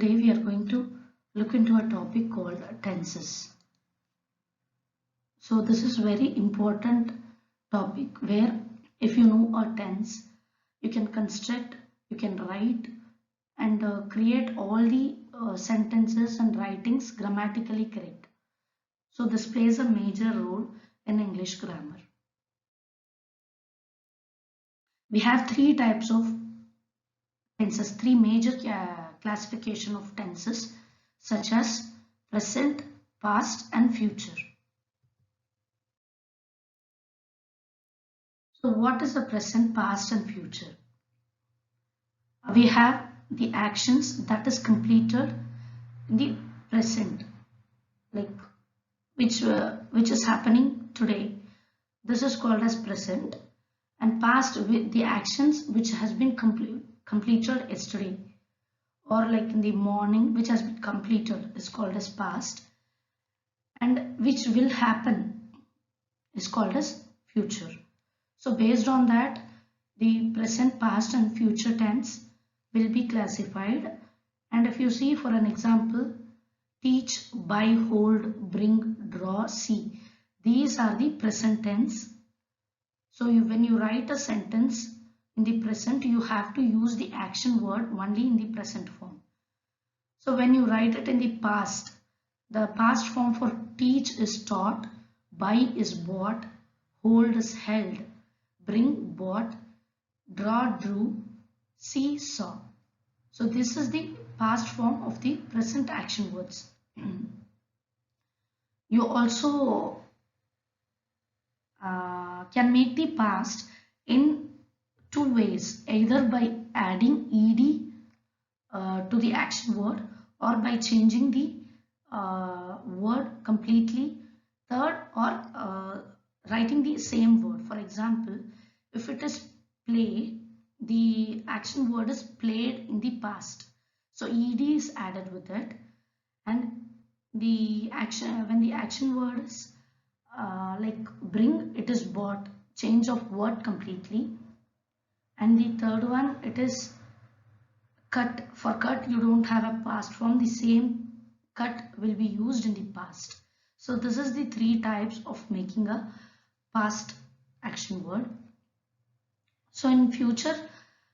Today we are going to look into a topic called tenses. So this is very important topic where if you know a tense, you can construct, you can write and create all the sentences and writings grammatically correct. So this plays a major role in English grammar. We have three types of tenses, three major classification of tenses such as present, past and future. So what is the present, past and future? We have the actions that is completed in the present, like which is happening today. This is called as present, and past with the actions which has been completed yesterday, or like in the morning which has been completed is called as past, and which will happen is called as future. So based on that, the present, past and future tense will be classified. And if you see for an example, teach, buy, hold, bring, draw, see. These are the present tense. So when you write a sentence in the present, you have to use the action word only in the present form. So when you write it in the past form for teach is taught, buy is bought, hold is held, bring bought, draw drew, see saw. So this is the past form of the present action words. You also can make the past in two ways, either by adding ed to the action word or by changing the word completely. Third, or writing the same word. For example, if it is play, the action word is played in the past, so ed is added with it, and the action, when the action word is like bring, it is bought, change of word completely. And the third one, it is cut. For cut, you don't have a past form, the same cut will be used in the past. So this is the three types of making a past action word. So in future,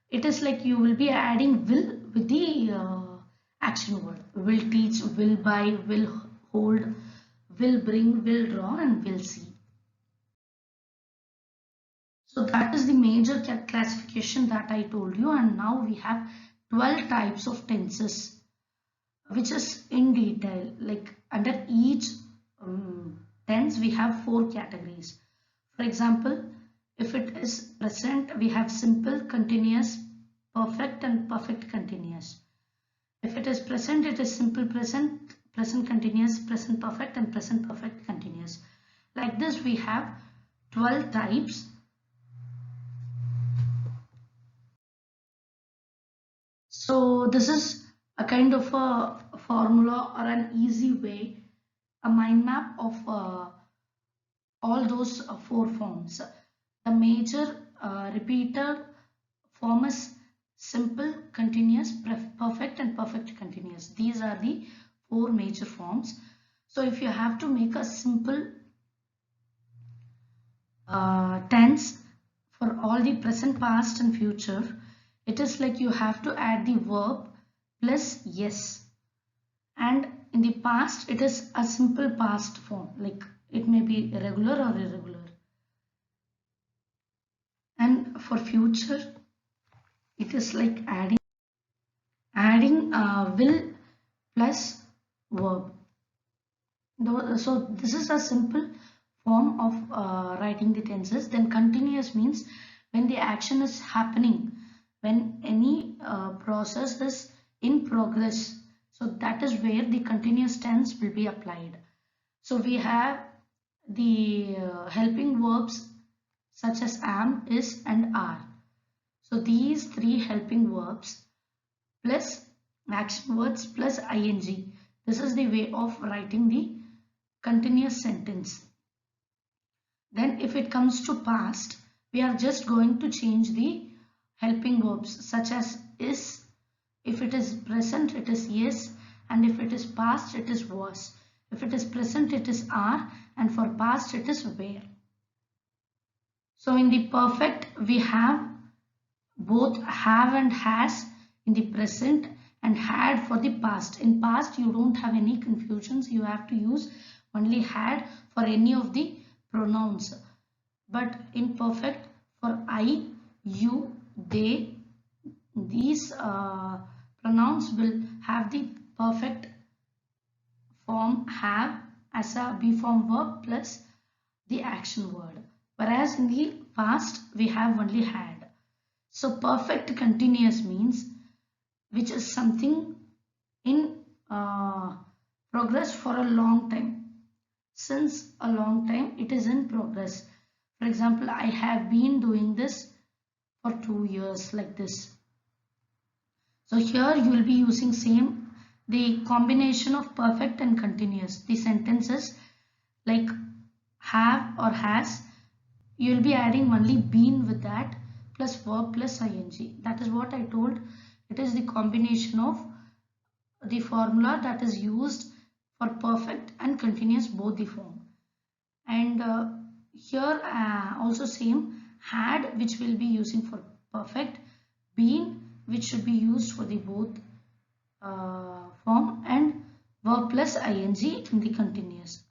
it is like you will be adding will with the action word. Will teach, will buy, will hold, will bring, will draw and will see. So that is the major classification that I told you, and now we have 12 types of tenses, which is in detail, like under each tense we have 4 categories. For example, if it is present, we have simple, continuous, perfect and perfect continuous. If it is present, it is simple present, present continuous, present perfect and present perfect continuous. Like this we have 12 types. So this is a kind of a formula or an easy way, a mind map of all those 4 forms. The major repeated form is simple, continuous, perfect and perfect continuous. These are the 4 major forms. So if you have to make a simple tense for all the present, past and future, it is like you have to add the verb plus yes. And in the past, it is a simple past form, like it may be regular or irregular. And for future, it is like adding will plus verb. So this is a simple form of writing the tenses. Then continuous means when the action is happening, when any process is in progress. So that is where the continuous tense will be applied. So we have the helping verbs such as am, is and are. So these 3 helping verbs plus action words plus ing. This is the way of writing the continuous sentence. Then if it comes to past, we are just going to change the helping verbs such as is, If it is present, it is yes, and if it is past, it is was. If it is present, it is are, and for past, it is were. So in the perfect, we have both have and has in the present and had for the past. In past, you don't have any confusions. You have to use only had for any of the pronouns. But in perfect, for I, you, they, these pronouns will have the perfect form have as a be form verb plus the action word. Whereas in the past, we have only had. So perfect continuous means which is something in progress for a long time. Since a long time, it is in progress. For example, I have been doing this for 2 years like this. So here you will be using same the combination of perfect and continuous. The sentences like have or has, you will be adding only been with that plus verb plus ing. That is what I told. It is the combination of the formula that is used for perfect and continuous both the form. And here also same had, which will be using for perfect, been, which should be used for the both form, and verb plus ing in the continuous.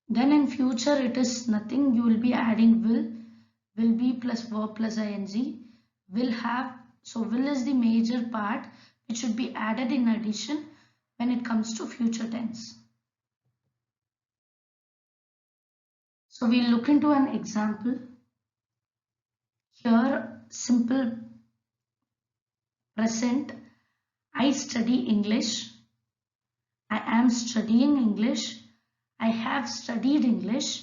Then in future it is nothing, you will be adding will be plus verb plus ing, will have. So will is the major part which should be added in addition when it comes to future tense. So we'll look into an example. Here simple present, I study English, I am studying English, I have studied English,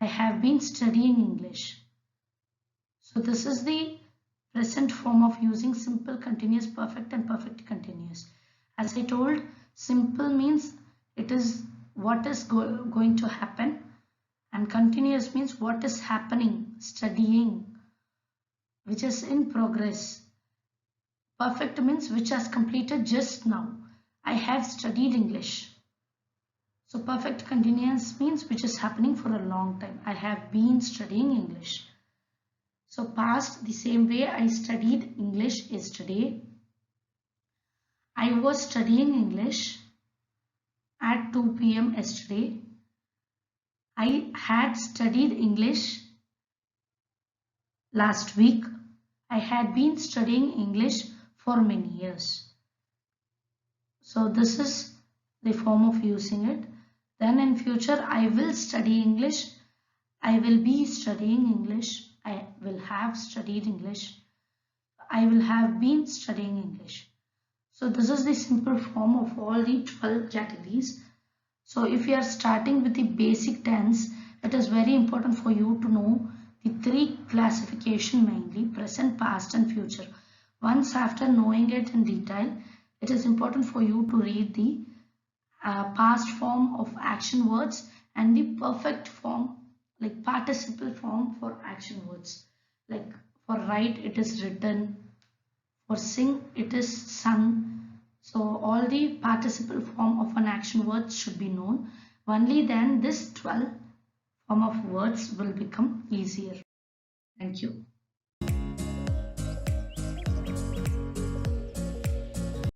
I have been studying English. So this is the present form of using simple continuous perfect and perfect continuous. As I told, simple means it is what is going to happen, and continuous means what is happening, studying, which is in progress. Perfect means which has completed just now. I have studied English. So perfect continuous means which is happening for a long time. I have been studying English. So past, the same way, I studied English yesterday. I was studying English at 2 p.m. yesterday. I had studied English last week. I had been studying English for many years. So this is the form of using it. Then in future, I will study English. I will be studying English. I will have studied English. I will have been studying English. So this is the simple form of all the 12 categories. So if you are starting with the basic tense, it is very important for you to know the 3 classification, mainly present, past and future. Once after knowing it in detail, it is important for you to read the past form of action words and the perfect form, like participle form for action words. Like for write, it is written. For sing, it is sung. So all the participle form of an action word should be known. Only then this 12 form of words will become easier. Thank you.